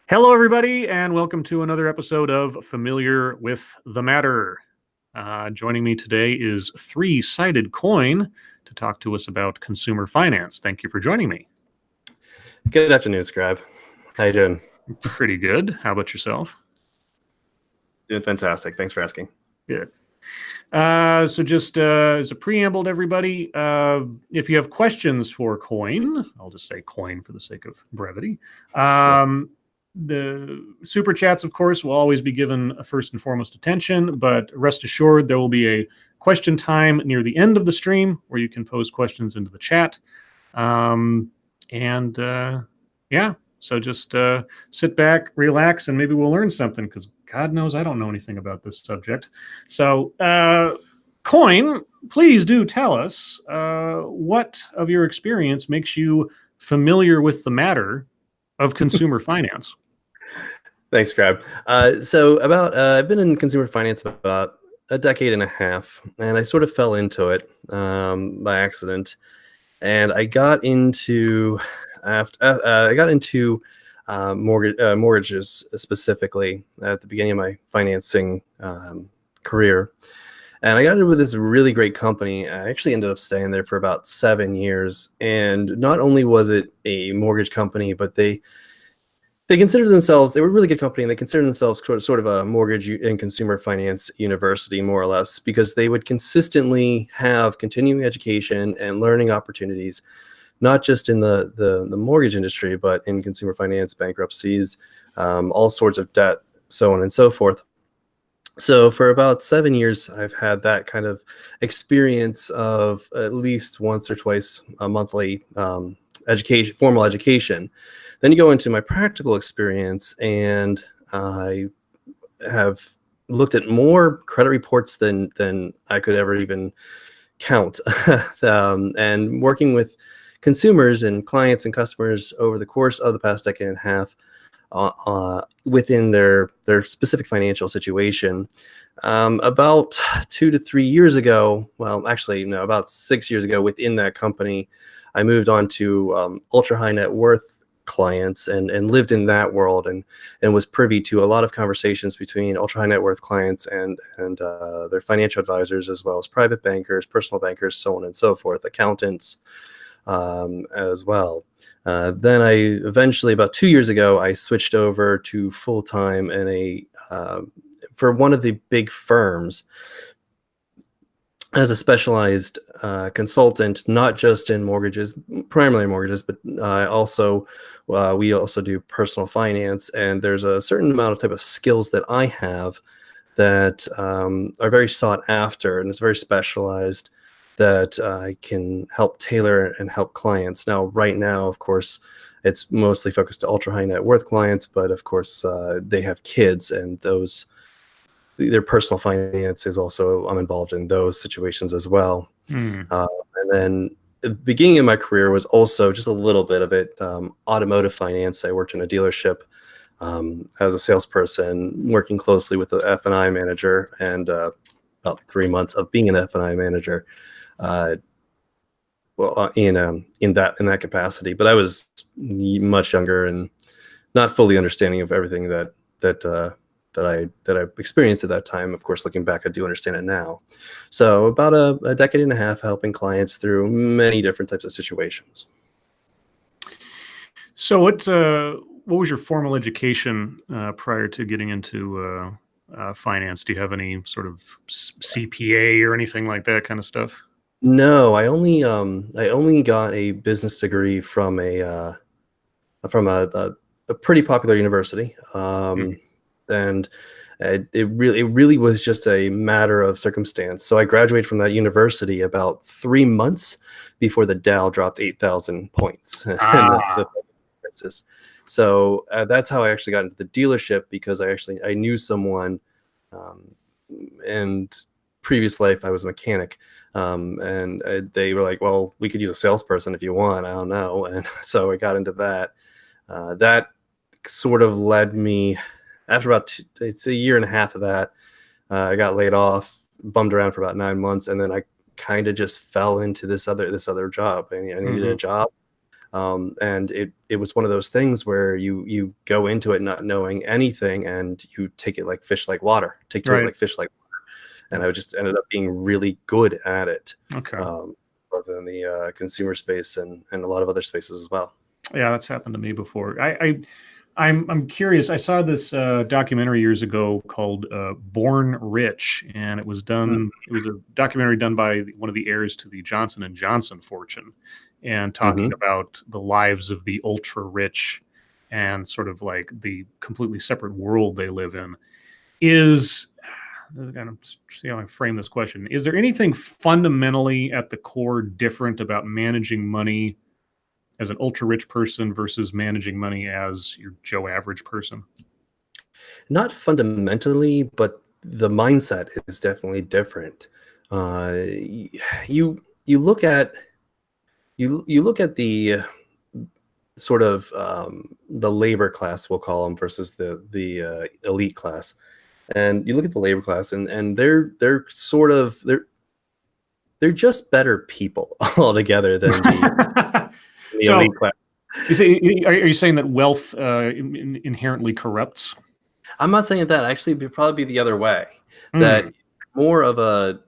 Hello, everybody, and welcome to another episode of Familiar with the Matter. Joining me today is Three-Sided Coin to talk to us about consumer finance. Thank you for joining me. Good afternoon, Scribe. How you doing? Pretty good. How about yourself? Doing fantastic. Thanks for asking. Good. So just as a preamble to everybody, if you have questions for Coin, I'll just say Coin for the sake of brevity. The super chats, of course, will always be given first and foremost attention, but rest assured there will be a question time near the end of the stream where you can pose questions into the chat. Yeah, so just sit back, relax, and maybe we'll learn something because God knows I don't know anything about this subject. So, Coin, please do tell us what of your experience makes you familiar with the matter of consumer finance. Thanks, Scribe. I've been in consumer finance about a decade and a half, and I sort of fell into it by accident. And I got into mortgages specifically at the beginning of my financing career. And I got into with this really great company. I actually ended up staying there for about 7 years. And not only was it a mortgage company, but they considered themselves, they were a really good company, and they considered themselves sort of a mortgage and consumer finance university, more or less, because they would consistently have continuing education and learning opportunities, not just in the mortgage industry, but in consumer finance, bankruptcies, all sorts of debt, so on and so forth. So for about 7 years, I've had that kind of experience of at least once or twice a monthly formal education. Then you go into my practical experience, and I have looked at more credit reports than I could ever even count, and working with consumers and clients and customers over the course of the past decade and a half within their specific financial situation. About 2 to 3 years ago, well, actually, no, about 6 years ago, within that company, I moved on to ultra high net worth clients and lived in that world and was privy to a lot of conversations between ultra high net worth clients and their financial advisors, as well as private bankers, personal bankers, so on and so forth, accountants as well. Then I eventually, about 2 years ago, I switched over to full-time for one of the big firms as a specialized consultant, not just in mortgages, primarily mortgages, but we also do personal finance. And there's a certain amount of type of skills that I have that are very sought after, and it's very specialized, that I can help tailor and help clients. Now, right now, of course, it's mostly focused to ultra high net worth clients, but of course, they have kids, and their personal finance is also, I'm involved in those situations as well. And then the beginning of my career was also just a little bit of it, automotive finance. I worked in a dealership as a salesperson, working closely with the F&I manager, and about 3 months of being an F&I manager. In that capacity, but I was much younger and not fully understanding of everything that I experienced at that time. Of course, looking back, I do understand it now. So about a decade and a half helping clients through many different types of situations. So what was your formal education prior to getting into finance? Do you have any sort of CPA or anything like that kind of stuff? No, I only got a business degree from a pretty popular university, and it really was just a matter of circumstance. So I graduated from that university about 3 months before the Dow dropped 8,000 points. So that's how I actually got into the dealership, because I knew someone, and previous life I was a mechanic, and they were like, well, we could use a salesperson if you want, I don't know. And so I got into that. That sort of led me, after about it's a year and a half of that, I got laid off, bummed around for about 9 months, and then I kind of just fell into this other job. I needed a job. And it was one of those things where you go into it not knowing anything, and you take it like fish like water, take to it Right. like fish like water. And I just ended up being really good at it, Okay. both in the consumer space and a lot of other spaces as well. Yeah, that's happened to me before. I'm curious. I saw this documentary years ago called "Born Rich," and it was done. It was a documentary done by one of the heirs to the Johnson and Johnson fortune, and talking Mm-hmm. about the lives of the ultra rich and sort of like the completely separate world they live in. Is I'm see how I frame this question. Is there anything fundamentally at the core different about managing money as an ultra rich person versus managing money as your Joe average person? Not fundamentally, but the mindset is definitely different. You look at you look at the sort of the labor class, we'll call them, versus the elite class, and you look at the labor class, and they're sort of they're just better people altogether than the So elite class. you say, are you saying that wealth inherently corrupts? I'm not saying that. Actually, it'd probably be the other way. That Mm, more of a,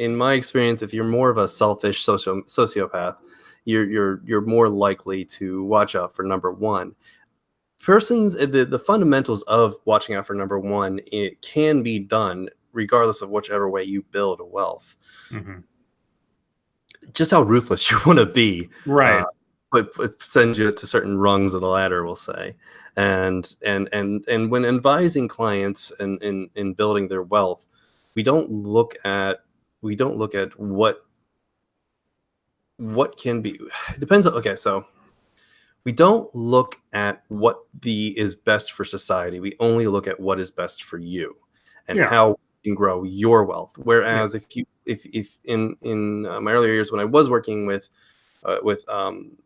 in my experience, if you're more of a selfish sociopath, you're more likely to watch out for number one. Persons, the fundamentals of watching out for number one, it can be done regardless of whichever way you build wealth. mhm. Just how ruthless you want to be, uh, Right. but sends you to certain rungs of the ladder, we'll say. And when advising clients and in building their wealth, we don't look at what can be. It depends on, okay, so we don't look at what the is best for society. We only look at what is best for you and Yeah. how you can grow your wealth. Yeah. Whereas if in my earlier years when I was working with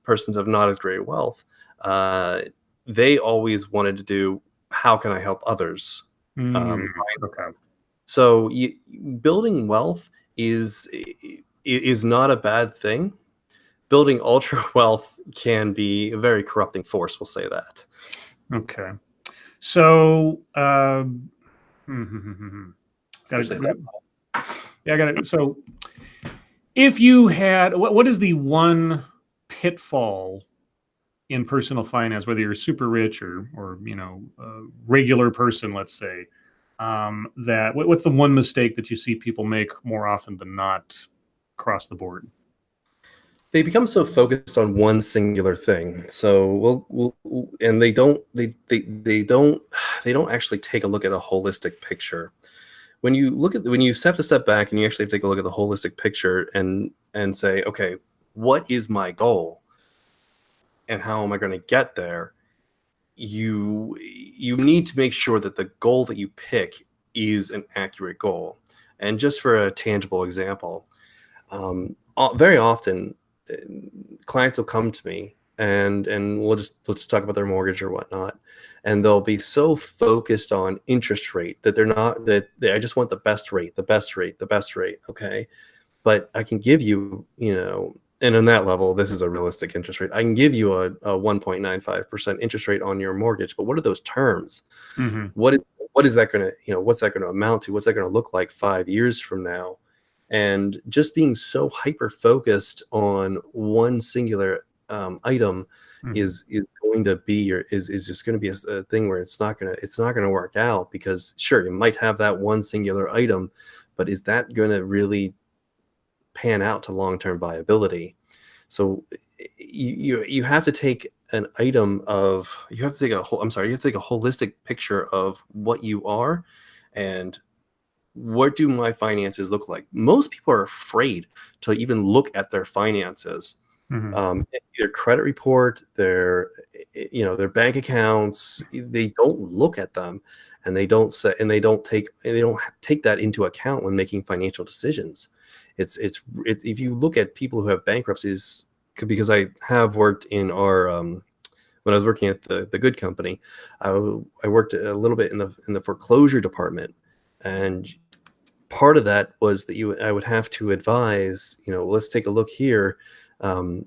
persons of not as great wealth, uh, they always wanted to do, how can I help others? Mm, Um, okay. so building wealth is not a bad thing. Building ultra wealth can be a very corrupting force. We'll say that. Okay. So, got Especially at that. it. Yeah, I got it. So, if you had, what is the one pitfall in personal finance, whether you're super rich or a regular person, let's say, what's the one mistake that you see people make more often than not across the board? They become so focused on one singular thing. So and they don't actually take a look at a holistic picture. When you have to step back and you actually have to take a look at the holistic picture and say, okay, what is my goal and how am I going to get there? You need to make sure that the goal that you pick is an accurate goal. And just for a tangible example, very often uh, clients will come to me and we'll just talk about their mortgage or whatnot, and they'll be so focused on interest rate that they're not that they, I just want the best rate, the best rate, the best rate. Okay, but I can give you, and on that level, this is a realistic interest rate. I can give you a 1.95% interest rate on your mortgage, but what are those terms? Hmm. What is what is that going to, what's that going to amount to? What's that going to look like 5 years from now? And just being so hyper focused on one singular item Hmm. is going to be is just going to be a thing where it's not gonna work out, because sure, you might have that one singular item, but is that going to really pan out to long-term viability? So you have to take an item of you have to take a whole I'm sorry you have to take a holistic picture of what you are, and what do my finances look like. Most people are afraid to even look at their finances, Hmm. their credit report, their bank accounts. They don't look at them, and they don't take that into account when making financial decisions. If you look at people who have bankruptcies, because I have worked in our when I was working at the good company, I worked a little bit in the foreclosure department, and part of that was that I would have to advise, let's take a look here. Um,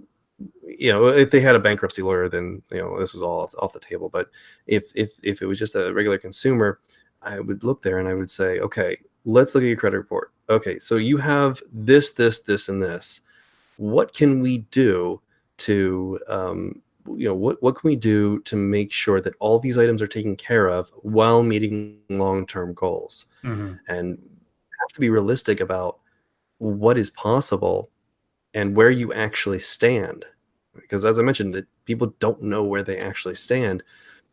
if they had a bankruptcy lawyer, then this was all off the table. But if it was just a regular consumer, I would look there and I would say, okay, let's look at your credit report. Okay, so you have this, this, and this. What can we do to what can we do to make sure that all these items are taken care of while meeting long-term goals? Mhm. And have to be realistic about what is possible and where you actually stand. Because as I mentioned, that people don't know where they actually stand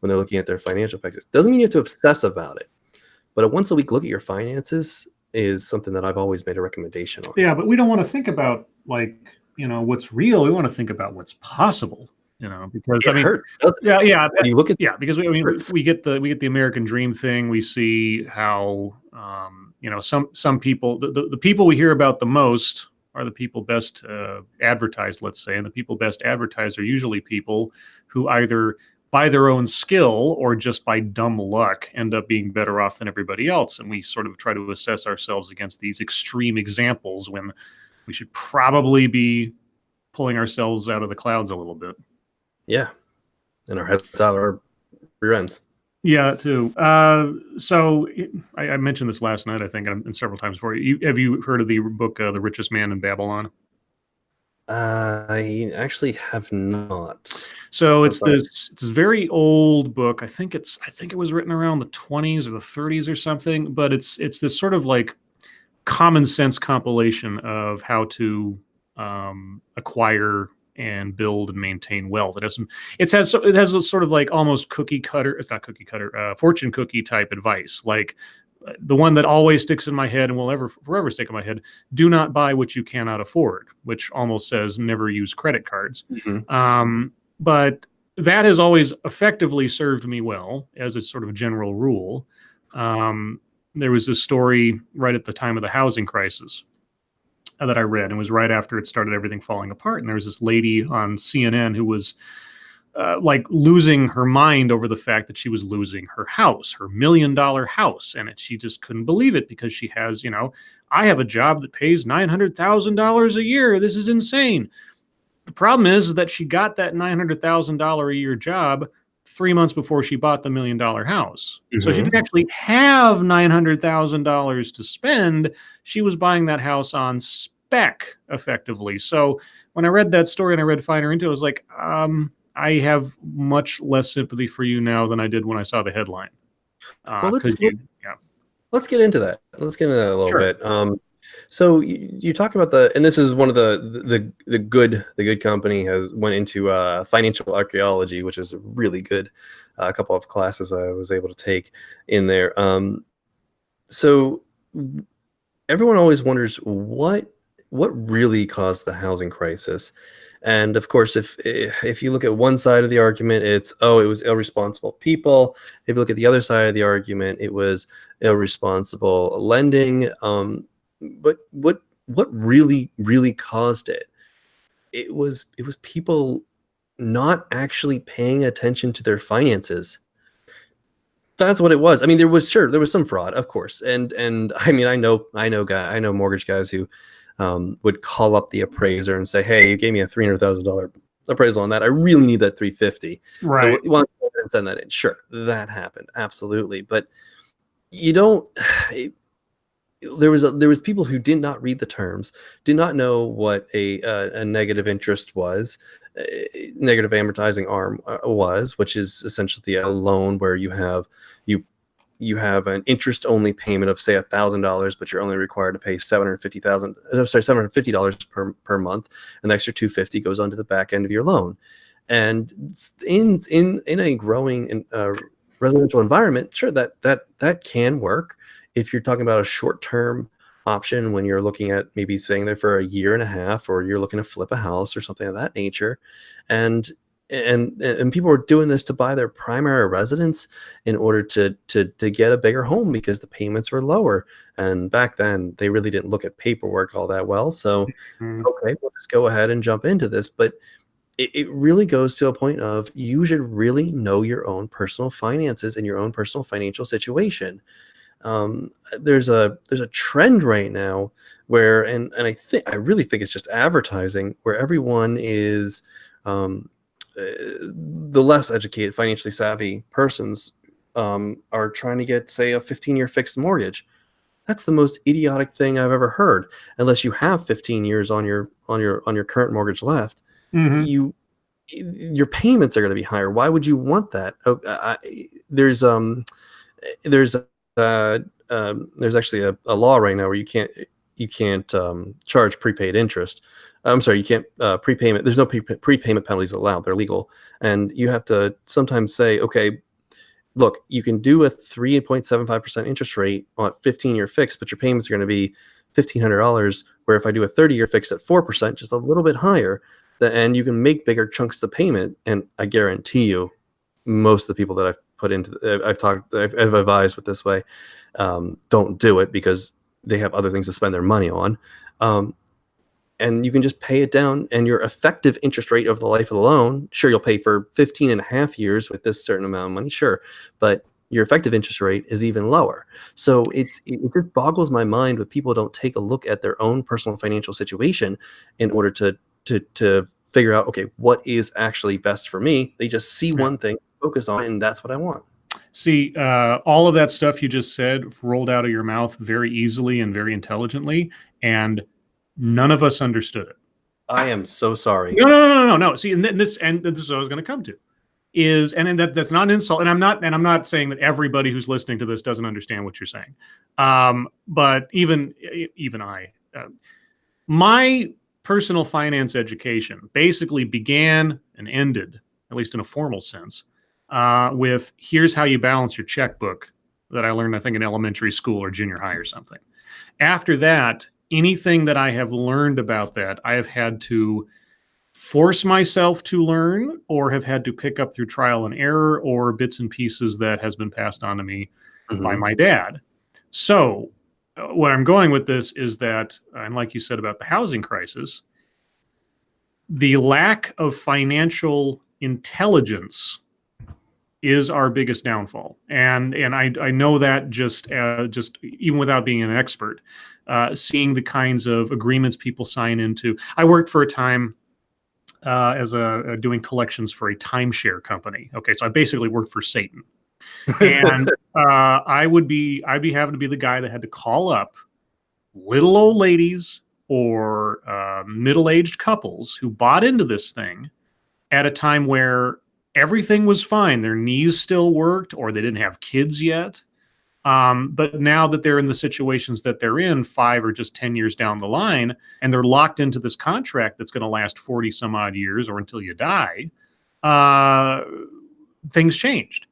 when they're looking at their financial pictures. Doesn't mean you have to obsess about it, but a once a week look at your finances is something that I've always made a recommendation on. Yeah, but we don't want to think about what's real. We want to think about what's possible. Because It hurts, doesn't it? yeah, When you look at because we get the American dream thing. We see how some people, the people we hear about the most are the people best advertised, let's say, and the people best advertised are usually people who either by their own skill or just by dumb luck end up being better off than everybody else. And we sort of try to assess ourselves against these extreme examples when we should probably be pulling ourselves out of the clouds a little bit. Yeah, and our heads out our rear ends. Yeah, too. So I mentioned this last night, I think, and several times before. Have you heard of the book "The Richest Man in Babylon"? I actually have not. So it's this very old book. I think it was written around the 20s or the 30s or something. But it's this sort of like common sense compilation of how to acquire and build and maintain wealth. It has a sort of like almost cookie cutter. It's not cookie cutter, fortune cookie type advice. Like the one that always sticks in my head and will forever stick in my head: do not buy what you cannot afford, which almost says never use credit cards. Mm-hmm. But that has always effectively served me well as a sort of general rule. There was this story right at the time of the housing crisis that I read, and it was right after it started everything falling apart. And there was this lady on CNN who was like losing her mind over the fact that she was losing her house, her $1 million house. And she just couldn't believe it because she has, I have a job that pays $900,000 a year. This is insane. The problem is that she got that $900,000 a year job 3 months before she bought the $1 million house. Mm-hmm. So she didn't actually have $900,000 to spend. She was buying that house on spec, effectively. So when I read that story and I read finer into it, I was like, I have much less sympathy for you now than I did when I saw the headline. Well, let's get into that. Let's get into that a little bit. So you talk about and this is one of the good company went into financial archaeology, which is a really good a couple of classes I was able to take in there. So everyone always wonders what really caused the housing crisis. And of course, if you look at one side of the argument, it was irresponsible people. If you look at the other side of the argument, it was irresponsible lending. But what really caused it? It was people not actually paying attention to their finances. That's what it was. I mean, there was some fraud, of course, and I mean, I know mortgage guys who would call up the appraiser and say, "Hey, you gave me a $300,000 appraisal on that. I really need that $350,000. Right. So you want to send that in?" Sure, that happened, absolutely. But you don't. There was people who did not read the terms, did not know what a negative interest was, negative amortizing arm was, which is essentially a loan where you have an interest only payment of say $1,000, but you're only required to pay $750 per month, and the extra $250 goes onto the back end of your loan. And in a growing residential environment, sure, that can work. If you're talking about a short-term option, when you're looking at maybe staying there for a year and a half, or you're looking to flip a house or something of that nature, and people were doing this to buy their primary residence in order to get a bigger home because the payments were lower. And back then, they really didn't look at paperwork all that well. So, okay, we'll just go ahead and jump into this. But it really goes to a point of you should really know your own personal finances and your own personal financial situation. There's a trend right now where, and I really think it's just advertising, where everyone is The less educated, financially savvy persons are trying to get, say, a 15-year fixed mortgage. That's the most idiotic thing I've ever heard. Unless you have 15 years on your current mortgage left, Mm-hmm. your payments are going to be higher. Why would you want that? There's there's there's actually a law right now where you can't charge prepaid interest. I'm sorry, you can't prepayment. There's no prepayment penalties allowed. They're legal, and you have to sometimes say, okay, look, you can do a 3.75% interest rate on 15-year fix, but your payments are going to be $1,500. Where if I do a 30-year fix at 4%, just a little bit higher, and you can make bigger chunks of payment. And I guarantee you, most of the people that I've advised with this way, don't do it because they have other things to spend their money on. And you can just pay it down, and your effective interest rate over the life of the loan, sure, you'll pay for 15 and a half years with this certain amount of money, sure, but your effective interest rate is even lower. So it just boggles my mind when people don't take a look at their own personal financial situation in order to figure out, okay, what is actually best for me. They just see one thing, focus on it, and that's what I want. See, all of that stuff you just said rolled out of your mouth very easily and very intelligently, and none of us understood it. I am so sorry. No. See, and this is what I was going to come to. And that's not an insult, and I'm not saying that everybody who's listening to this doesn't understand what you're saying. But even I, my personal finance education basically began and ended, at least in a formal sense, with here's how you balance your checkbook that I learned, I think, in elementary school or junior high or something. After that, anything that I have learned about that, I have had to force myself to learn or have had to pick up through trial and error or bits and pieces that has been passed on to me by my dad. So what I'm going with this is that, and like you said about the housing crisis, the lack of financial intelligence is our biggest downfall, and I know that just even without being an expert, seeing the kinds of agreements people sign into. I worked for a time as doing collections for a timeshare company. Okay, so I basically worked for Satan, and I'd be having to be the guy that had to call up little old ladies or middle-aged couples who bought into this thing at a time where everything was fine. Their knees still worked, or they didn't have kids yet. But now that they're in the situations that they're in 5 or just 10 years down the line, and they're locked into this contract that's going to last 40 some odd years or until you die, things changed.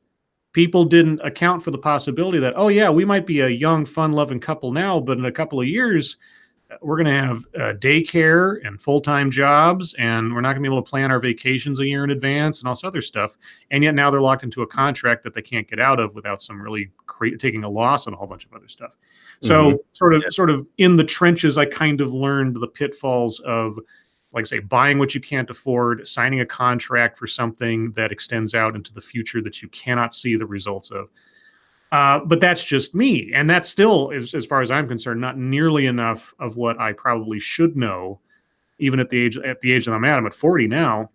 People didn't account for the possibility that, oh yeah, we might be a young, fun-loving couple now, but in a couple of years, we're going to have daycare and full-time jobs, and we're not going to be able to plan our vacations a year in advance and all this other stuff. And yet now they're locked into a contract that they can't get out of without some really taking a loss and a whole bunch of other stuff. So sort of in the trenches, I kind of learned the pitfalls of, like I say, buying what you can't afford, signing a contract for something that extends out into the future that you cannot see the results of. But that's just me, and that's still, as far as I'm concerned, not nearly enough of what I probably should know, even at the age that I'm at. I'm at 40 now.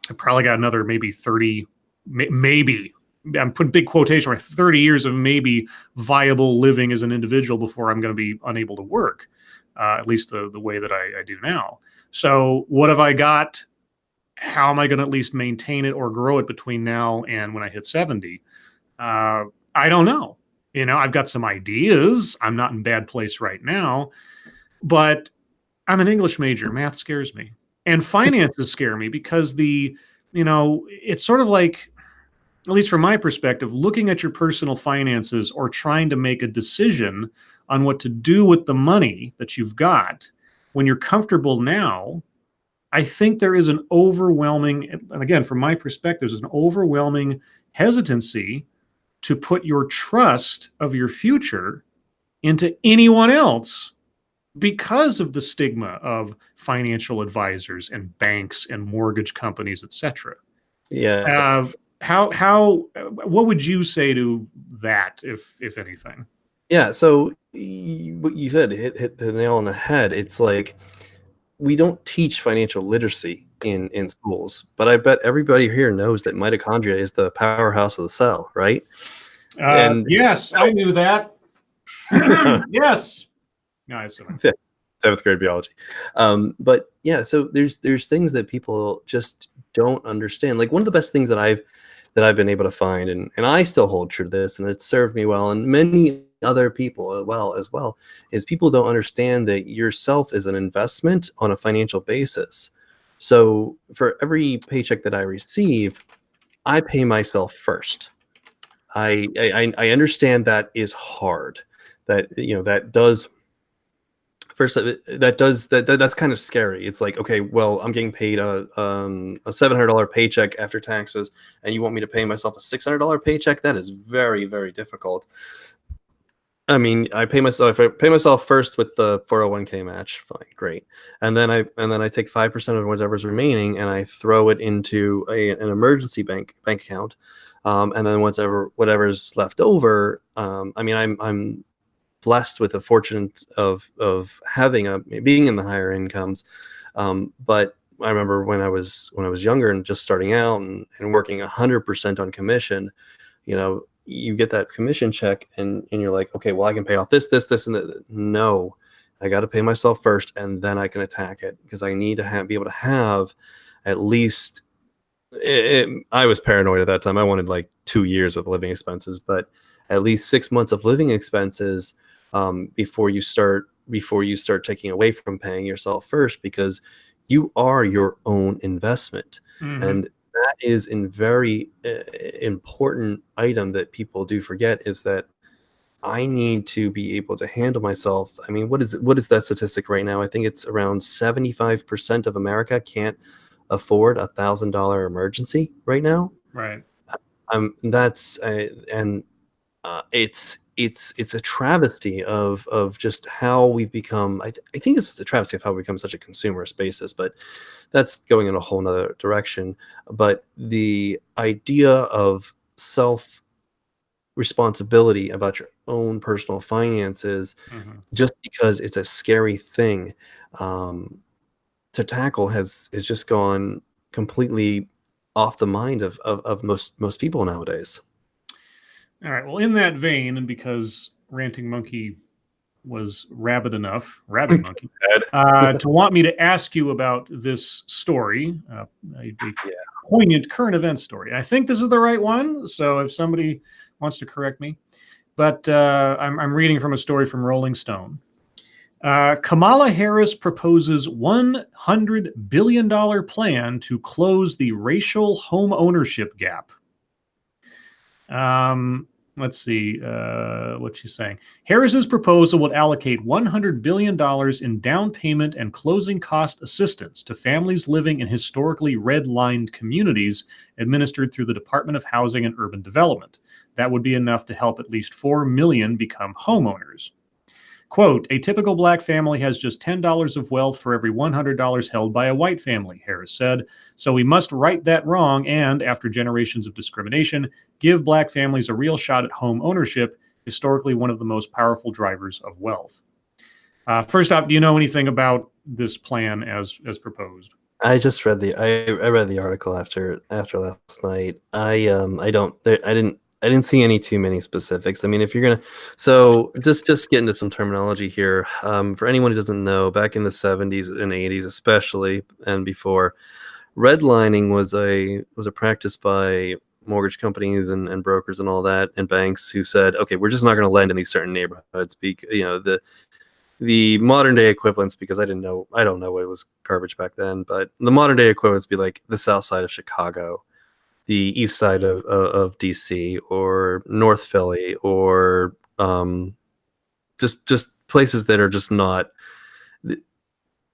I probably got another maybe 30, maybe I'm putting big quotation marks, 30 years of maybe viable living as an individual before I'm going to be unable to work, at least the way that I do now. So what have I got? How am I going to at least maintain it or grow it between now and when I hit 70? I don't know. I've got some ideas. I'm not in a bad place right now, but I'm an English major. Math scares me. And finances scare me because it's sort of like, at least from my perspective, looking at your personal finances or trying to make a decision on what to do with the money that you've got when you're comfortable now. I think there is an overwhelming, and again, from my perspective, there's an overwhelming hesitancy to put your trust of your future into anyone else because of the stigma of financial advisors and banks and mortgage companies, etc. Yeah. What would you say to that, if anything? Yeah. So what you said hit the nail on the head. It's like we don't teach financial literacy in schools, but I bet everybody here knows that mitochondria is the powerhouse of the cell, right? And Yes, I knew that. Yes. No, I see. seventh grade biology. But yeah, so there's things that people just don't understand. Like one of the best things that I've been able to find, and I still hold true to this, and it's served me well, and many other people as well, is people don't understand that yourself is an investment on a financial basis. So for every paycheck that I receive, I pay myself first. I understand that is hard. That that does first that's kind of scary. It's like, okay, well, I'm getting paid a $700 paycheck after taxes, and you want me to pay myself a $600 paycheck? That is very, very difficult. I mean, if I pay myself first with the 401k match, fine, great. And then I take 5% of whatever's remaining and I throw it into an emergency bank account. And then whatever's left over, I mean, I'm blessed with the fortune of being in the higher incomes. But I remember when I was younger and just starting out and working 100% on commission, you get that commission check and you're like, okay, well, I can pay off this, and that. No, I got to pay myself first, and then I can attack it, because I need to be able to have at least. I was paranoid at that time. I wanted like 2 years with living expenses, but at least 6 months of living expenses before you start taking away from paying yourself first, because you are your own investment. Mm-hmm. And that is a very important item that people do forget, is that I need to be able to handle myself. I mean, what is that statistic right now? I think it's around 75% of America can't afford $1,000 emergency right now. Right. That's and it's a travesty of just how we've become. I think it's a travesty of how we become such a consumerist basis, but that's going in a whole nother direction. But the idea of self responsibility about your own personal finances, Mm-hmm. just because it's a scary thing to tackle, has just gone completely off the mind of most people nowadays. All right. Well, in that vein, and because Ranting Monkey was rabid monkey, to want me to ask you about this story, a poignant current event story. I think this is the right one, so if somebody wants to correct me. But I'm reading from a story from Rolling Stone. Kamala Harris proposes $100 billion plan to close the racial home ownership gap. Let's see what she's saying. Harris's proposal would allocate $100 billion in down payment and closing cost assistance to families living in historically red-lined communities administered through the Department of Housing and Urban Development. That would be enough to help at least 4 million become homeowners. Quote, a typical black family has just $10 of wealth for every $100 held by a white family, Harris said. So we must right that wrong and, after generations of discrimination, give black families a real shot at home ownership, historically one of the most powerful drivers of wealth. First off, do you know anything about this plan as proposed? I just read I read the article after last night. I didn't see any too many specifics. I mean, if you're gonna, so just get into some terminology here. For anyone who doesn't know, back in the 70s and 80s, especially, and before, redlining was a practice by mortgage companies and brokers and all that, and banks, who said, okay, we're just not going to lend in these certain neighborhoods. The modern day equivalents, because I don't know what, it was garbage back then, but the modern day equivalents be like the south side of Chicago, the east side of DC, or North Philly, or just places that are just not,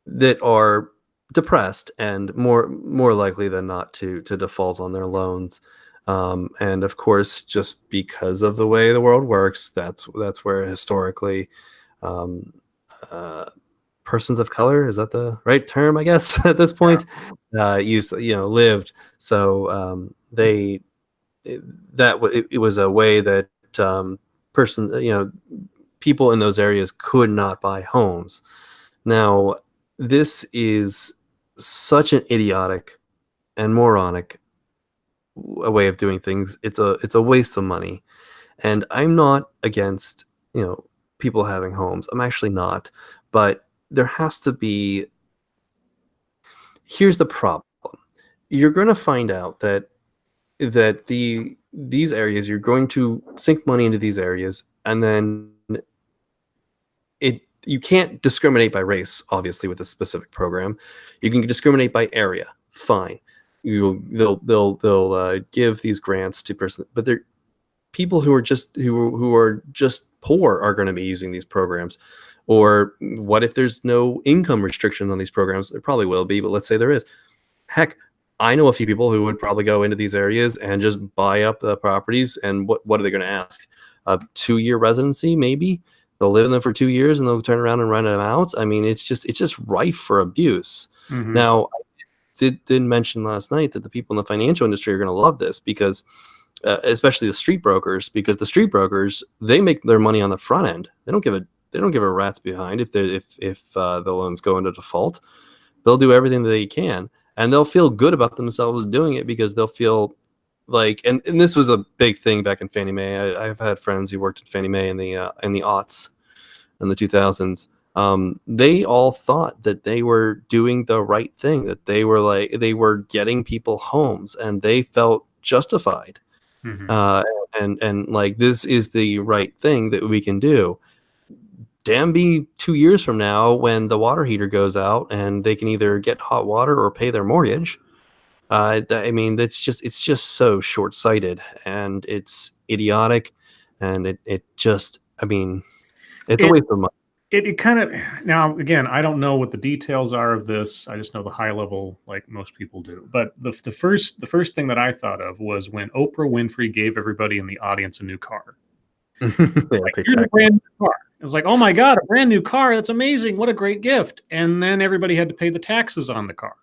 that are depressed and more likely than not to default on their loans. And of course, just because of the way the world works, that's where historically persons of color, is that the right term, I guess, at this point, lived. So it was a way that people in those areas could not buy homes. Now, this is such an idiotic and moronic a way of doing things. It's a waste of money. And I'm not against, people having homes. I'm actually not. But there has to be, here's the problem. You're going to find out that these areas, you're going to sink money into these areas, and then you can't discriminate by race, obviously, with a specific program. You can discriminate by area, fine. They'll give these grants to person, but they're people who are just poor are going to be using these programs. Or what if there's no income restriction on these programs? There probably will be, but let's say there is. Heck, I know a few people who would probably go into these areas and just buy up the properties. And what are they going to ask? A 2-year residency, maybe? They'll live in them for 2 years and they'll turn around and rent them out. I mean, it's just rife for abuse. Mhm. Now, I did mention last night that the people in the financial industry are going to love this because, especially the street brokers, because the street brokers, they make their money on the front end. They don't give a rat's behind if the loans go into default. They'll do everything that they can, and they'll feel good about themselves doing it because they'll feel like, and this was a big thing back in Fannie Mae. I've had friends who worked at Fannie Mae in the aughts, in the 2000s. They all thought that they were doing the right thing, that they were getting people homes, and they felt justified. Mhm. And like, this is the right thing that we can do. Damn, be 2 years from now when the water heater goes out and they can either get hot water or pay their mortgage. I mean, it's just so short-sighted, and it's idiotic, and it just, I mean, it's a It waste of money. it kind of, now again, I don't know what the details are of this. I just know the high level, like most people do. But the first thing that I thought of was when Oprah Winfrey gave everybody in the audience a new car. Yeah, Like, pay here's a tax. brand new car. It was like, oh my God, a brand new car. That's amazing. What a great gift. And then everybody had to pay the taxes on the car.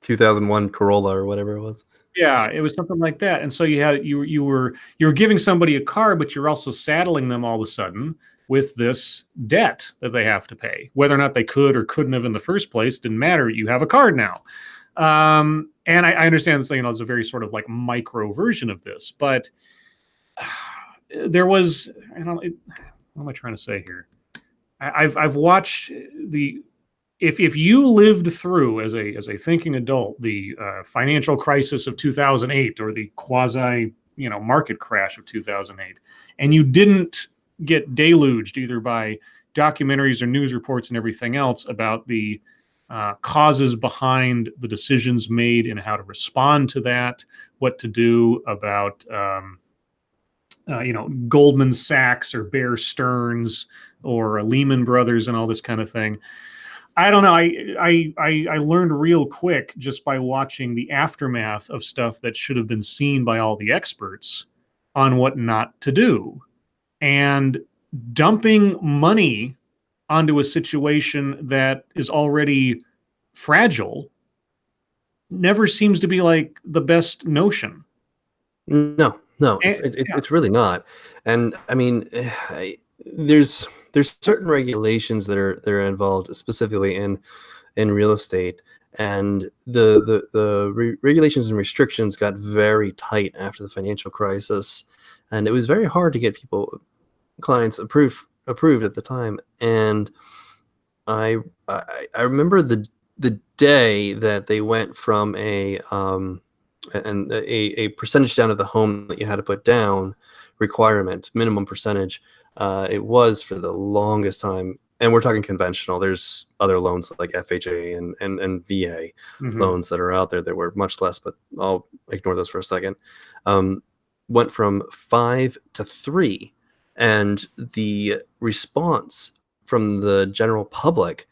2001 Corolla or whatever it was. Yeah, it was something like that. And so you were giving somebody a car, but you're also saddling them all of a sudden with this debt that they have to pay. Whether or not they could or couldn't have in the first place didn't matter. You have a card now. And I understand this, it's a very sort of like micro version of this, but there was, what am I trying to say here? I've watched the, if you lived through as a thinking adult the financial crisis of 2008, or the quasi market crash of 2008, and you didn't get deluged either by documentaries or news reports and everything else about the causes behind the decisions made and how to respond to that, what to do about Goldman Sachs or Bear Stearns or Lehman Brothers and all this kind of thing. I don't know. I learned real quick just by watching the aftermath of stuff that should have been seen by all the experts on what not to do. And dumping money onto a situation that is already fragile never seems to be like the best notion. No, Yeah. it's really not. And I mean, there's certain regulations that are involved specifically in real estate, and the regulations and restrictions got very tight after the financial crisis, and it was very hard to get clients approved at the time. And I remember the day that they went from a percentage down of the home that you had to put down requirement, minimum percentage. It was for the longest time, and we're talking conventional. There's other loans like FHA and VA loans that are out there that were much less, but I'll ignore those for a second. Went from 5 to 3, and the response from the general public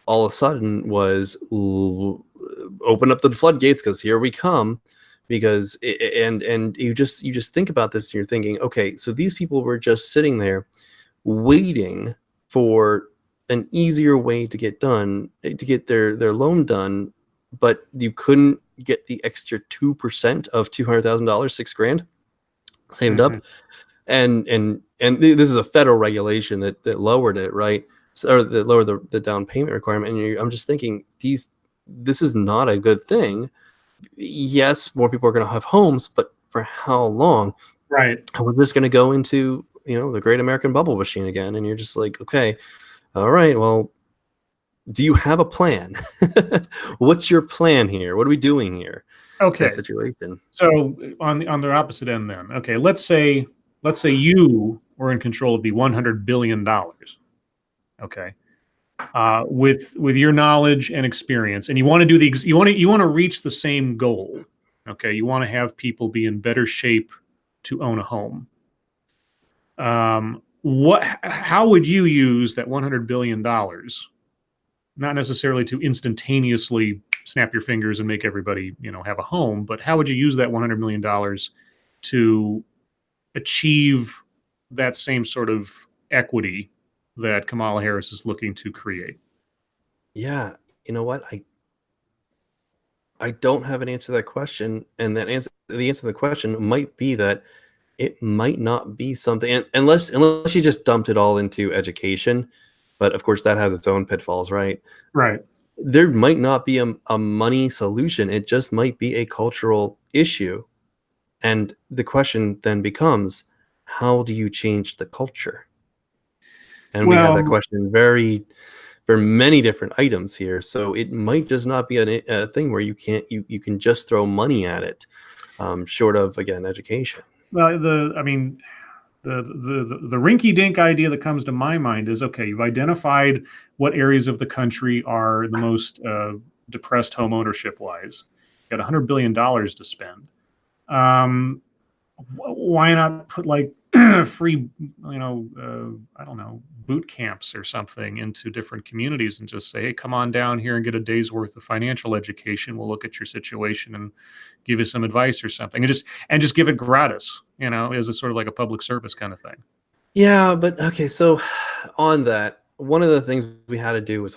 all of a sudden was open up the floodgates because here we come. Because and you just think about this and you're thinking, okay, so these people were just sitting there waiting for an easier way to get their loan done, but you couldn't get the extra 2% of $200,000, $6,000 saved up. And this is a federal regulation that lowered it, right? or lower the down payment requirement. And I'm just thinking, this is not a good thing. Yes, more people are going to have homes, but for how long? Right. And we're just going to go into, the great American bubble machine again. And you're just like, okay, all right, well, do you have a plan? What's your plan here? What are we doing here? Okay. Type situation. So on the opposite end, then, okay, let's say you were in control of the $100 billion. Okay, with your knowledge and experience, and you want to do you want to reach the same goal. Okay, you want to have people be in better shape to own a home. How would you use that $100 billion? Not necessarily to instantaneously snap your fingers and make everybody, have a home, but how would you use that $100 million to achieve that same sort of equity that Kamala Harris is looking to create? Yeah, you know what? I don't have an answer to that question, and the answer to the question might be that it might not be something, unless you just dumped it all into education, but of course that has its own pitfalls, right? Right. There might not be a money solution. It just might be a cultural issue, and the question then becomes, how do you change the culture? And we have that Well, question for many different items here. So it might just not be a thing where you can just throw money at it, short of, again, education. well, the rinky dink idea that comes to my mind is, okay, you've identified what areas of the country are the most depressed home ownership wise. You got $100 billion to spend. Um, why not put like free, I don't know, boot camps or something into different communities and just say, hey, come on down here and get a day's worth of financial education. We'll look at your situation and give you some advice or something, and just give it gratis, as a sort of like a public service kind of thing. Yeah, but okay. So on that, one of the things we had to do we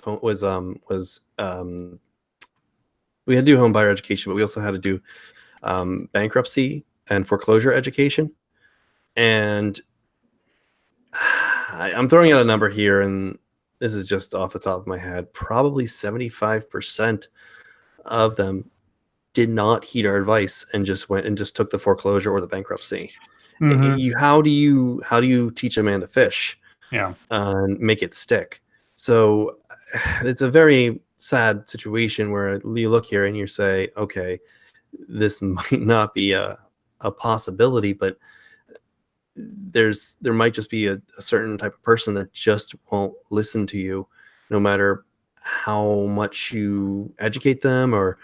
had to do home buyer education, but we also had to do bankruptcy and foreclosure education. And I'm throwing out a number here, and this is just off the top of my head. Probably 75% of them did not heed our advice and just went and just took the foreclosure or the bankruptcy. Mm-hmm. How do you teach a man to fish Yeah. and make it stick? So it's a very sad situation where you look here and you say, okay, this might not be a possibility, but there might just be a certain type of person that just won't listen to you, no matter how much you educate them or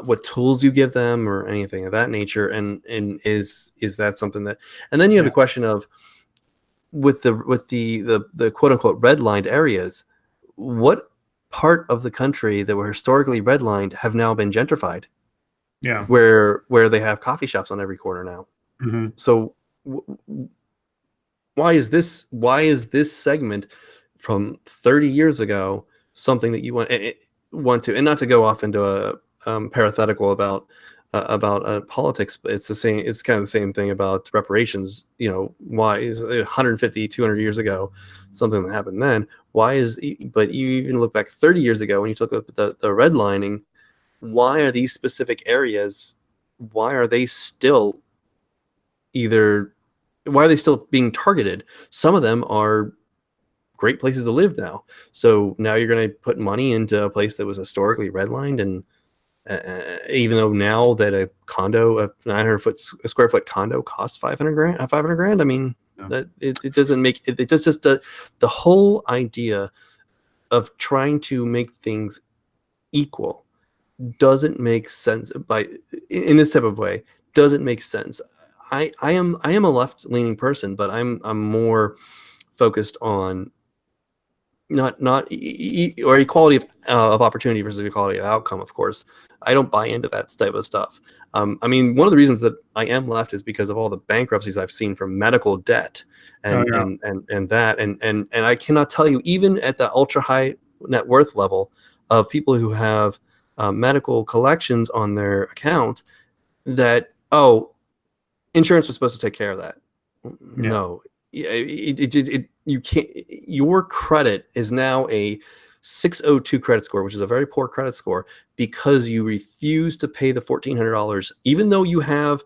what tools you give them or anything of that nature. And is that something that, and then you have Yeah. the question of, with the quote unquote redlined areas, what part of the country that were historically redlined have now been gentrified, Yeah. where they have coffee shops on every corner now? Mm-hmm. So why is this segment from 30 years ago something that you want to, and not to go off into a parenthetical about politics, but it's kind of the same thing about reparations. Why is 150 200 years ago something that happened then? But you even look back 30 years ago when you took the redlining, why are these specific areas, why are they still being targeted? Some of them are great places to live now. So now you're going to put money into a place that was historically redlined, and even though now that a 900 square foot condo costs 500 grand. I mean, Yeah. that it doesn't make it does just the whole idea of trying to make things equal doesn't make sense in this type of way. Doesn't make sense. I am a left leaning person, but I'm more focused on not or equality of opportunity versus equality of outcome. Of course, I don't buy into that type of stuff. I mean, one of the reasons that I am left is because of all the bankruptcies I've seen from medical debt, Oh, and yeah. and I cannot tell you, even at the ultra high net worth level of people who have medical collections on their account, that, oh, insurance was supposed to take care of that. Yeah. No, you can't. Your credit is now a 602 credit score, which is a very poor credit score, because you refuse to pay the $1,400, even though you have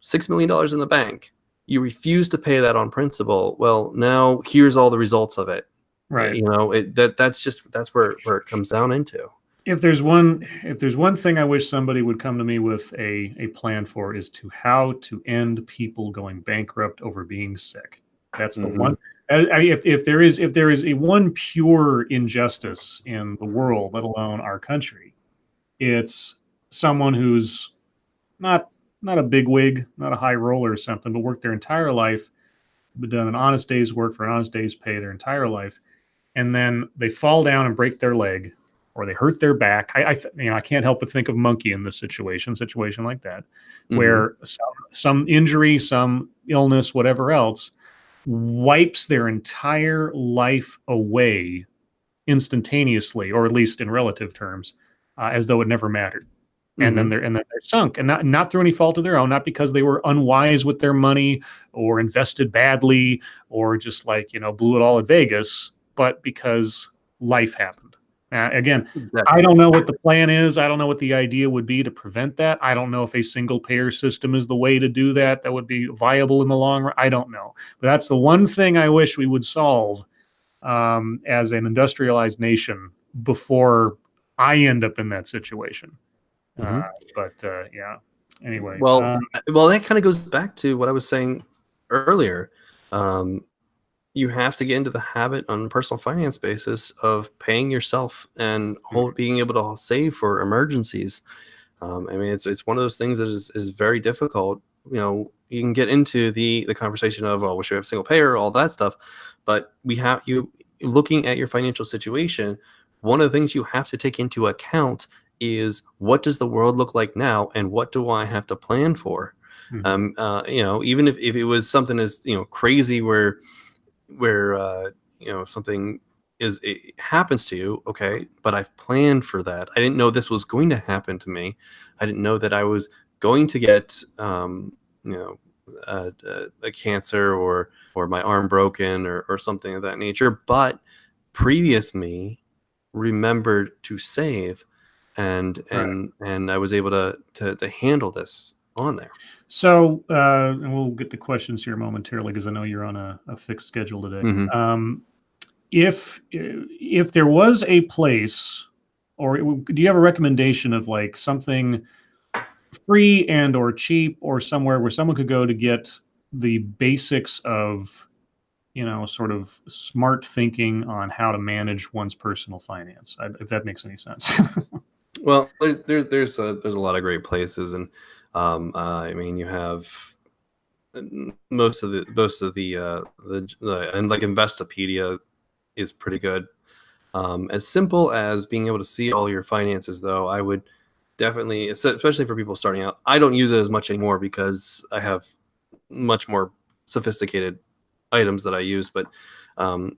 $6 million in the bank. You refuse to pay that on principal. Well, now here's all the results of it. Right. You know, that's where it comes down into. If there's one thing I wish somebody would come to me with a plan for, is to how to end people going bankrupt over being sick. That's the one. If there is a one pure injustice in the world, let alone our country, it's someone who's not a bigwig, not a high roller or something, but worked their entire life, but done an honest day's work for an honest day's pay their entire life, and then they fall down and break their leg, or they hurt their back. I can't help but think of Monkey in this situation like that, where some injury, some illness, whatever else, wipes their entire life away instantaneously, or at least in relative terms, as though it never mattered. And then they're sunk, and not through any fault of their own, not because they were unwise with their money or invested badly or just blew it all at Vegas, but because life happened. Again, exactly. I don't know what the plan is. I don't know what the idea would be to prevent that. I don't know if a single payer system is the way to do that. That would be viable in the long run. I don't know, but that's the one thing I wish we would solve as an industrialized nation before I end up in that situation. Yeah. Anyway. Well, that kind of goes back to what I was saying earlier. You have to get into the habit on a personal finance basis of paying yourself and being able to save for emergencies. I mean, it's one of those things that is very difficult. You know, you can get into the conversation of, oh, we should have single payer, all that stuff, but we have you looking at your financial situation. One of the things you have to take into account is, what does the world look like now, and what do I have to plan for? You know, even if it was something as crazy where something happens to you, okay, but I've planned for that. I didn't know this was going to happen to me. I didn't know that I was going to get a cancer or my arm broken or something of that nature. But previous me remembered to save, and I was able to handle this on there. So, and we'll get to questions here momentarily, because I know you're on a fixed schedule today. If there was a place, or do you have a recommendation of something free and or cheap, or somewhere where someone could go to get the basics of sort of smart thinking on how to manage one's personal finance, if that makes any sense? Well, there's a lot of great places, and I mean, you have most of the and Investopedia is pretty good. As simple as being able to see all your finances, though, I would definitely, especially for people starting out, I don't use it as much anymore because I have much more sophisticated items that I use. But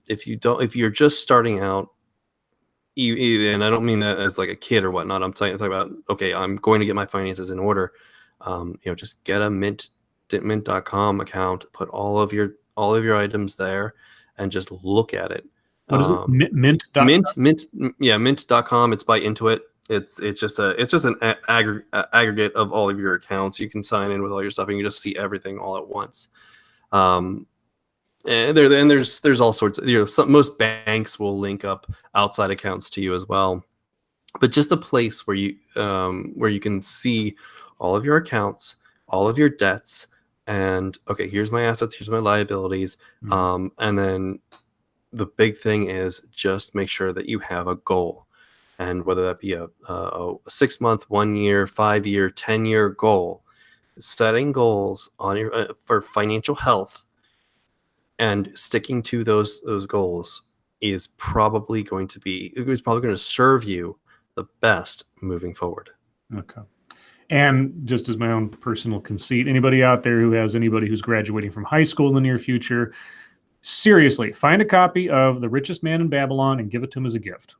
if you're just starting out, and I don't mean that as like a kid or whatnot, I'm talking about, okay, I'm going to get my finances in order. Just get a mint.com account, put all of your items there, and just look at it. What is it? Mint.com? Mint.com. It's by Intuit. It's just an aggregate of all of your accounts. You can sign in with all your stuff, and you just see everything all at once. And there's all sorts of, most banks will link up outside accounts to you as well, but just a place where you can see all of your accounts, all of your debts, and okay, here's my assets, here's my liabilities. And then the big thing is just make sure that you have a goal, and whether that be a 6 month, 1 year, 5 year, 10-year goal. Setting goals on your for financial health and sticking to those goals is probably going to serve you the best moving forward. Okay. And just as my own personal conceit, anybody out there who has anybody who's graduating from high school in the near future, seriously, find a copy of The Richest Man in Babylon and give it to them as a gift.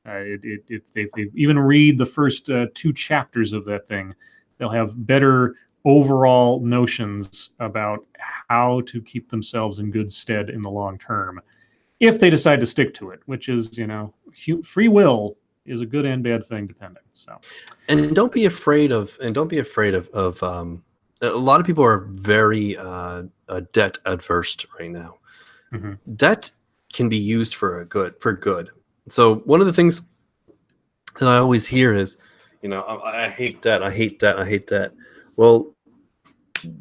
If they even read the first 2 chapters of that thing, they'll have better overall notions about how to keep themselves in good stead in the long term if they decide to stick to it, which is, free will is a good and bad thing depending. So, And don't be afraid of a lot of people are very debt adverse right now. mm-hmm. Debt can be used for good. So one of the things that I always hear is, I hate debt, I hate debt, I hate debt. Well,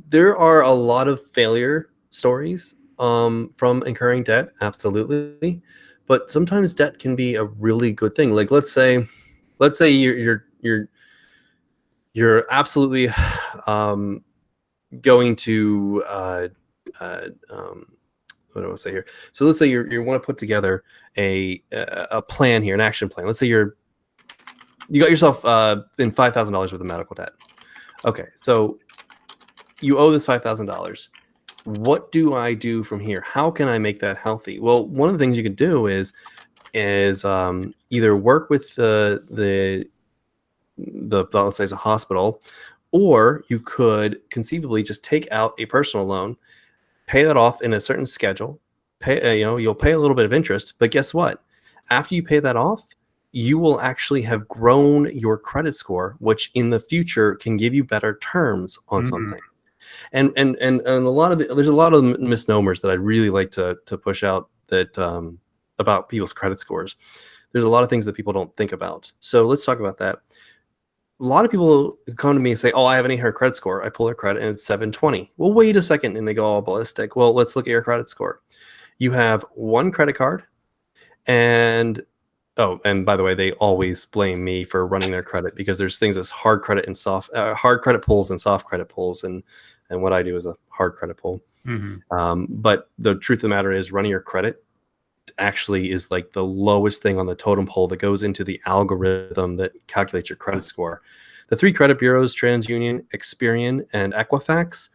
there are a lot of failure stories from incurring debt, absolutely. But sometimes debt can be a really good thing. Like let's say you're absolutely going to what do I want to say here? So let's say you want to put together a plan here, an action plan. Let's say you got yourself in $5,000 worth of medical debt. Okay, so you owe this $5,000. What do I do from here? How can I make that healthy? Well, one of the things you could do is either work with the let's say it's a hospital, or you could conceivably just take out a personal loan, pay that off in a certain schedule. You'll pay a little bit of interest, but guess what? After you pay that off, you will actually have grown your credit score, which in the future can give you better terms on something. And there's a lot of misnomers that I'd really like to push out that about people's credit scores. There's a lot of things that people don't think about. So let's talk about that. A lot of people come to me and say, "Oh, I have an 800 credit score." I pull their credit and it's 720. Well, wait a second, and they go all ballistic. Well, let's look at your credit score. You have one credit card, and by the way, they always blame me for running their credit because there's things as hard credit pulls and soft credit pulls, and what I do is a hard credit pull. Mm-hmm. But the truth of the matter is, running your credit actually is like the lowest thing on the totem pole that goes into the algorithm that calculates your credit score. The three credit bureaus, TransUnion, Experian, and Equifax,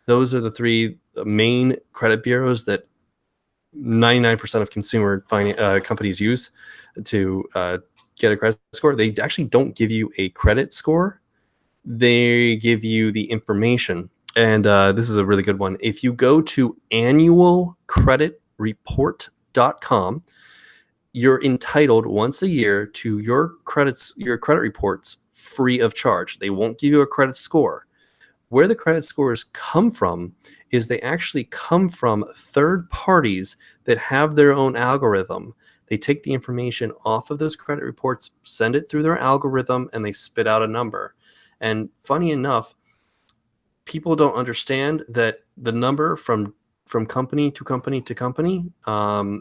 those are the three main credit bureaus that 99% of consumer companies use to get a credit score. They actually don't give you a credit score. They give you the information. And this is a really good one. If you go to annualcreditreport.com, you're entitled once a year to your credit reports free of charge. They won't give you a credit score. Where the credit scores come from is they actually come from third parties that have their own algorithm. They take the information off of those credit reports, send it through their algorithm, and they spit out a number. And funny enough, people don't understand that the number from company to company to company,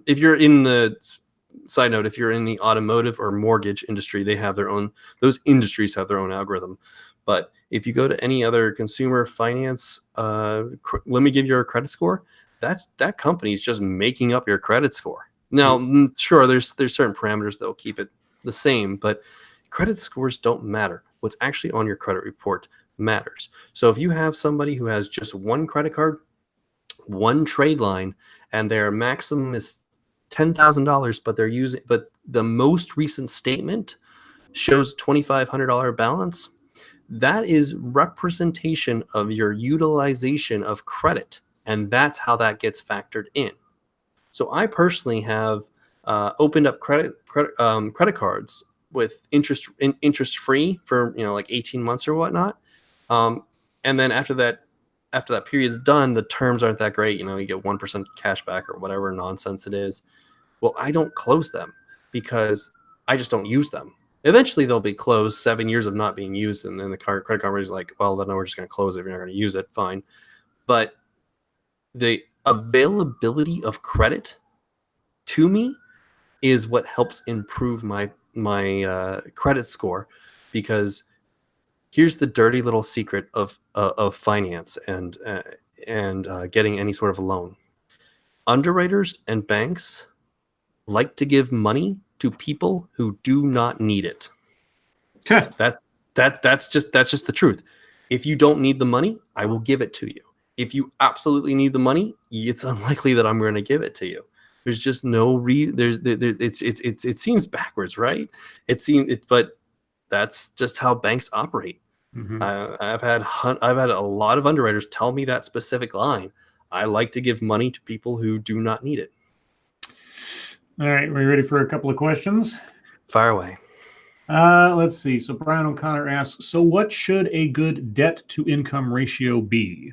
if you're in the side note, if you're in the automotive or mortgage industry, they have their own, those industries have their own algorithm. But if you go to any other consumer finance, let me give you a credit score, that company is just making up your credit score. Now, sure, there's certain parameters that will keep it the same, but credit scores don't matter. What's actually on your credit report matters. So if you have somebody who has just one credit card, one trade line, and their maximum is $10,000, but the most recent statement shows $2,500 balance, that is representation of your utilization of credit, and that's how that gets factored in. So I personally have opened up credit cards with interest free for like 18 months or whatnot, and then after that period's done, the terms aren't that great. You get 1% cash back or whatever nonsense it is. Well, I don't close them because I just don't use them. Eventually, they'll be closed. 7 years of not being used, and then the credit company is like, "Well, then we're just going to close it. If you're not going to use it, fine." But the availability of credit to me is what helps improve my credit score, because here's the dirty little secret of finance and getting any sort of loan. Underwriters and banks like to give money to people who do not need it. That's just the truth. If you don't need the money, I will give it to you. If you absolutely need the money, it's unlikely that I'm going to give it to you. There's just no it seems backwards, right? But that's just how banks operate. Hmm. I've had a lot of underwriters tell me that specific line. I like to give money to people who do not need it. All right, we ready for a couple of questions? Fire away. Let's see. So Brian O'Connor asks, so what should a good debt to income ratio be?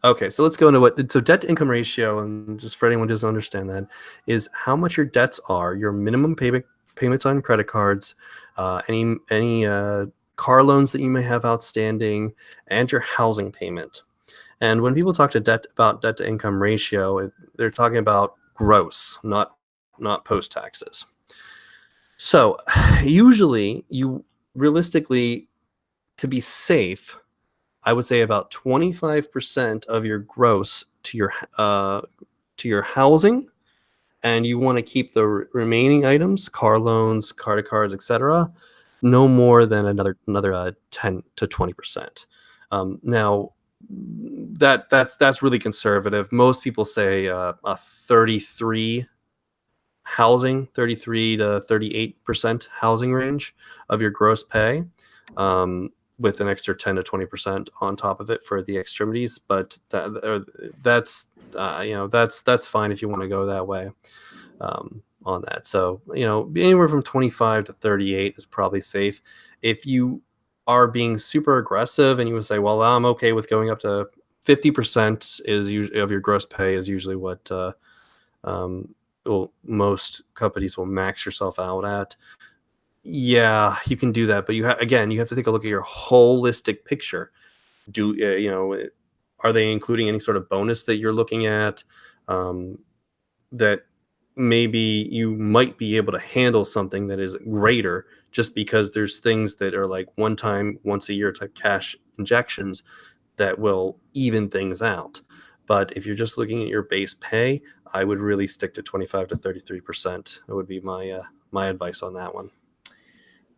Okay, so let's go into so debt to income ratio, and just for anyone who doesn't understand that, is how much your debts are, your minimum payments on credit cards, any car loans that you may have outstanding, and your housing payment. And when people talk about debt to income ratio, they're talking about gross, not post taxes. So usually, realistically, to be safe, I would say about 25% of your gross to your housing, and you want to keep the remaining items, car loans, credit cards, etc., no more than another 10 to 20%. Now, that's really conservative. Most people say a 33 to 38% housing range of your gross pay. With an extra 10 to 20% on top of it for the extremities, but that's fine if you want to go that way on that. So anywhere from 25 to 38 is probably safe. If you are being super aggressive and you would say, well, I'm okay with going up to 50% is usually of your gross pay is usually what most companies will max yourself out at. Yeah, you can do that, but you have to take a look at your holistic picture. Are they including any sort of bonus that you're looking at, that maybe you might be able to handle something that is greater, just because there's things that are like one time, once a year type cash injections that will even things out. But if you're just looking at your base pay, I would really stick to 25 to 33%. That would be my advice on that one.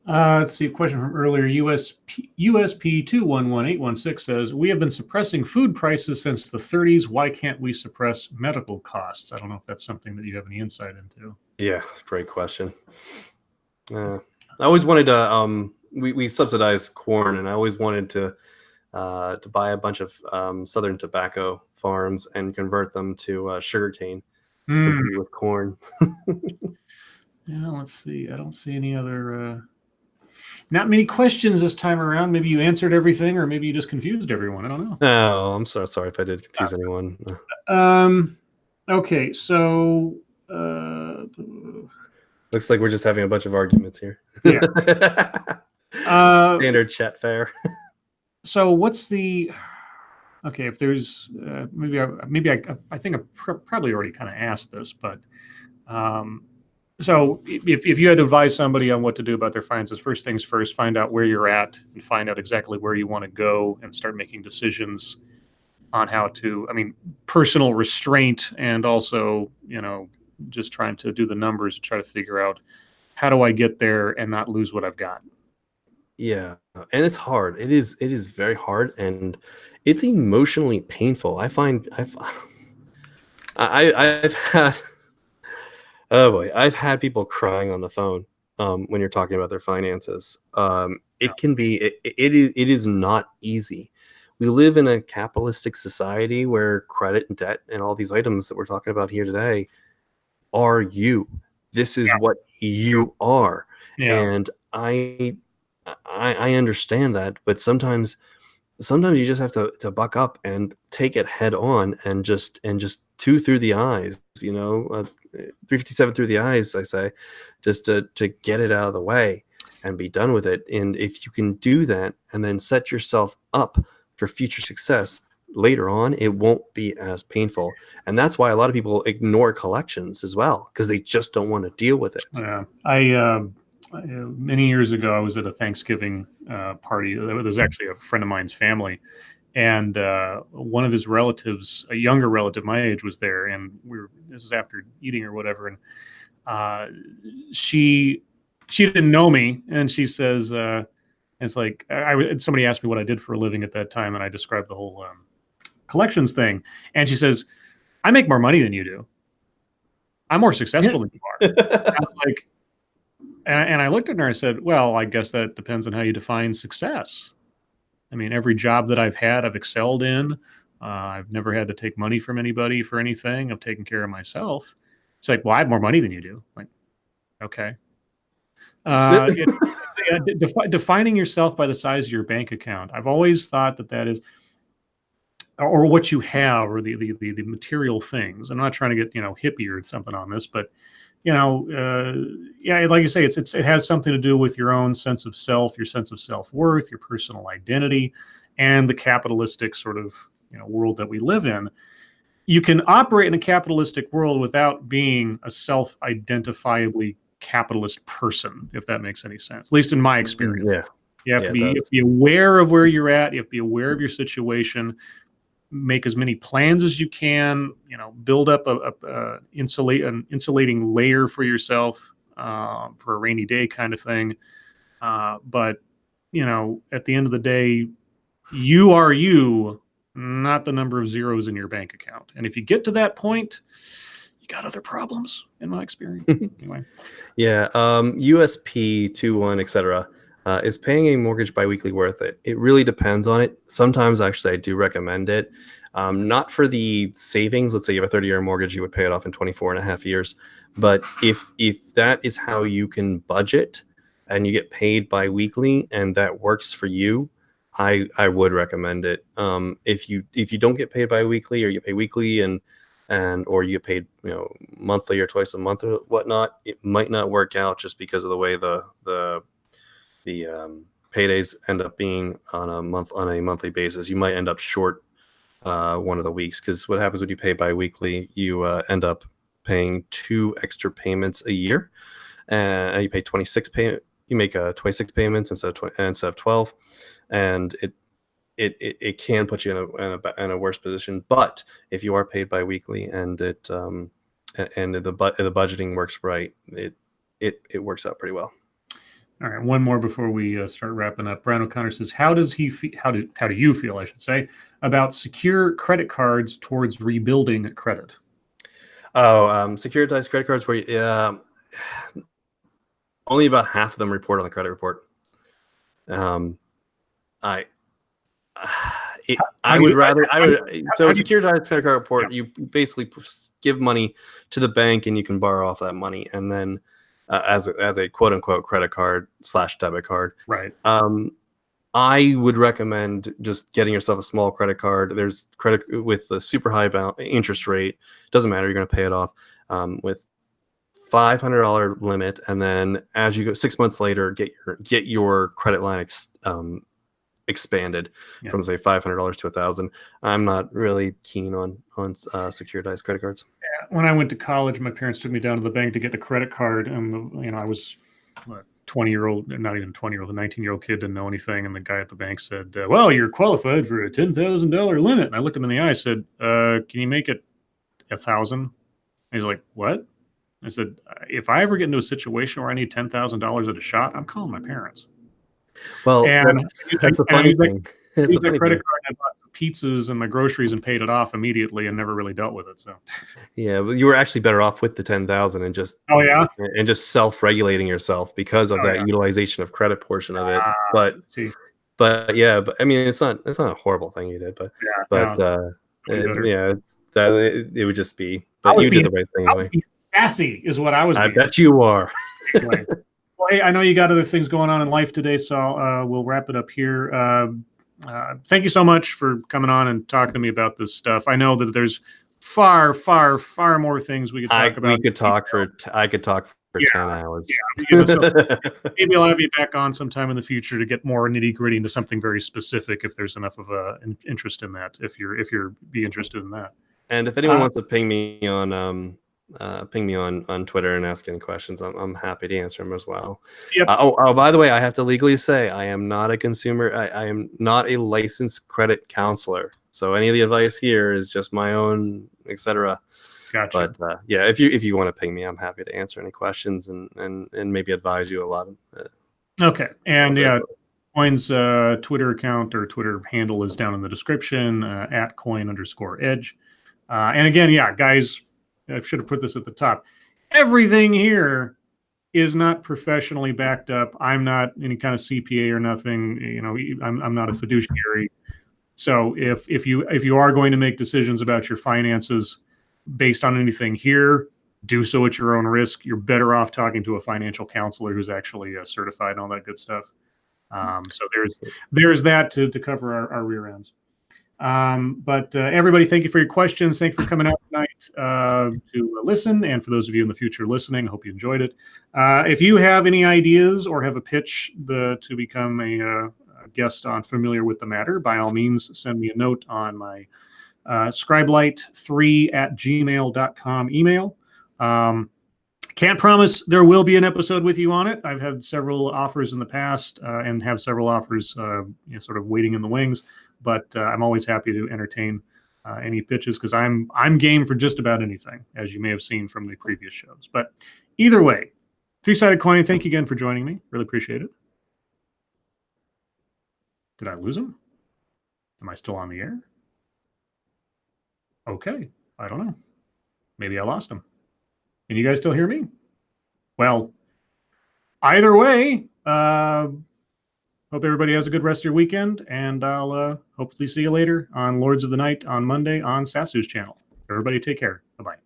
Let's see, a question from earlier. USP 211816 says, we have been suppressing food prices since the 30s. Why can't we suppress medical costs? I don't know if that's something that you have any insight into. Yeah, great question. I always wanted to. We subsidize corn, and I always wanted to buy a bunch of southern tobacco farms and convert them to sugarcane to compete with corn. Yeah, let's see. I don't see any other. Not many questions this time around. Maybe you answered everything, or maybe you just confused everyone. I don't know. Oh, I'm so sorry if I did confuse anyone. Okay, so looks like we're just having a bunch of arguments here. Yeah. Standard chat fare. So what's the? Okay, if there's maybe I think I probably already kind of asked this, but so if you had to advise somebody on what to do about their finances, first things first, find out where you're at and find out exactly where you want to go and start making decisions on how to, personal restraint, and also, just trying to do the numbers to try to figure out how do I get there and not lose what I've got. Yeah, and it's hard. It is very hard, and it's emotionally painful. I've had oh boy, I've had people crying on the phone when you're talking about their finances. It can be it is not easy. We live in a capitalistic society where credit and debt and all these items that we're talking about here today are you. This is what you are. Yeah. And I understand that, but sometimes you just have to buck up and take it head on, and just two through the eyes, 357 through the eyes, I say, just to get it out of the way and be done with it. And if you can do that and then set yourself up for future success later on, it won't be as painful. And that's why a lot of people ignore collections as well, because they just don't want to deal with it. Yeah. Many years ago, I was at a Thanksgiving party. There was actually a friend of mine's family, and one of his relatives, a younger relative my age, was there, and this was after eating or whatever, and she didn't know me, and she says, it's like somebody asked me what I did for a living at that time, and I described the whole collections thing, and she says, I make more money than you do. I'm more successful than you are. I was like, and I looked at her and I said, well, I guess that depends on how you define success. I mean, every job that I've had, I've excelled in. I've never had to take money from anybody for anything. I've taken care of myself. It's like, well, I have more money than you do. Like, okay. Defining yourself by the size of your bank account. I've always thought that is, or what you have, or the material things. I'm not trying to get hippie or something on this, but yeah, like you say, it has something to do with your own sense of self, your sense of self-worth, your personal identity, and the capitalistic sort of world that we live in. You can operate in a capitalistic world without being a self-identifiably capitalist person, if that makes any sense, at least in my experience. Yeah. You have to be aware of where you're at. You have to be aware of your situation. Make as many plans as you can. Build up an insulating layer for yourself for a rainy day kind of thing. But at the end of the day, you are you, not the number of zeros in your bank account. And if you get to that point, you got other problems, in my experience. Anyway. Yeah. USP 21, etc. Is paying a mortgage biweekly worth it? It really depends on it. Sometimes, actually, I do recommend it. Not for the savings. Let's say you have a 30-year mortgage, you would pay it off in 24 and a half years. But if that is how you can budget and you get paid biweekly and that works for you, I would recommend it. If you don't get paid biweekly, or you pay weekly and or you get paid monthly or twice a month or whatnot, it might not work out just because of the way the paydays end up being on a monthly basis. You might end up short one of the weeks, because what happens when you pay biweekly, you end up paying 2 extra payments a year, and you pay 26 payment. You make 26 payments instead of 12, and it can put you in a worse position. But if you are paid biweekly and the budgeting works right, it works out pretty well. All right, one more before we start wrapping up. Brian O'Connor says, how do you feel, I should say, about secure credit cards towards rebuilding credit? Oh, securitized credit cards where only about half of them report on the credit report. I would rather securitized credit card report. Yeah. You basically give money to the bank and you can borrow off that money, and then as a quote unquote credit card / debit card. Right. I would recommend just getting yourself a small credit card. There's credit with a super high interest rate. Doesn't matter. You're going to pay it off with $500 limit, and then as you go 6 months later, get your credit line expanded from say $500 to $1,000. I'm not really keen on securitized credit cards. Yeah. When I went to college, my parents took me down to the bank to get the credit card, and I was 20-year-old, not even 20-year-old, a 19-year-old kid, didn't know anything, and the guy at the bank said, well, you're qualified for a $10,000 limit. And I looked him in the eye, I said, can you make it 1,000? He's like, what? I said, if I ever get into a situation where I need $10,000 at a shot, I'm calling my parents. Well, and that's a funny thing. I used that credit card, and I bought some pizzas and my groceries and paid it off immediately and never really dealt with it. So yeah, but you were actually better off with the 10,000 and just just self-regulating yourself because of that utilization of credit portion of it. But I mean, it's not a horrible thing you did, it would just be. But you did the right thing anyway. Sassy is what I was. I bet you are. Anyway. Well, hey, I know you got other things going on in life today, so we'll wrap it up here. Thank you so much for coming on and talking to me about this stuff. I know that there's far, far, far more things we could talk about. I could talk for 10 hours. Yeah, so maybe I'll have you back on sometime in the future to get more nitty gritty into something very specific if there's enough of an interest in that. If you're be interested in that. And if anyone wants to ping me on Twitter and ask any questions, I'm happy to answer them as well. Yep. By the way, I have to legally say I am not a consumer. I am not a licensed credit counselor. So any of the advice here is just my own, etc. Gotcha. But if you want to ping me, I'm happy to answer any questions and maybe advise you a lot of. Okay, and Coin's Twitter account or Twitter handle is down in the description at @coin_edge. And again, guys. I should have put this at the top. Everything here is not professionally backed up. I'm not any kind of CPA or nothing. You know, I'm not a fiduciary. So if you are going to make decisions about your finances based on anything here, do so at your own risk. You're better off talking to a financial counselor who's actually certified and all that good stuff. So there's that to cover our rear ends. But everybody, thank you for your questions. Thank you for coming out tonight to listen. And for those of you in the future listening, hope you enjoyed it. If you have any ideas or have a pitch to become a guest on Familiar with the Matter, by all means, send me a note on my scribelight3@gmail.com email. Can't promise there will be an episode with you on it. I've had several offers in the past and have several offers sort of waiting in the wings, but I'm always happy to entertain any pitches because I'm game for just about anything, as you may have seen from the previous shows. But either way, Three-Sided Coin, thank you again for joining me. Really appreciate it. Did I lose him? Am I still on the air? Okay, I don't know. Maybe I lost him. Can you guys still hear me? Well, either way, hope everybody has a good rest of your weekend, and I'll hopefully see you later on Lords of the Night on Monday on Satsu's channel. Everybody take care. Bye-bye.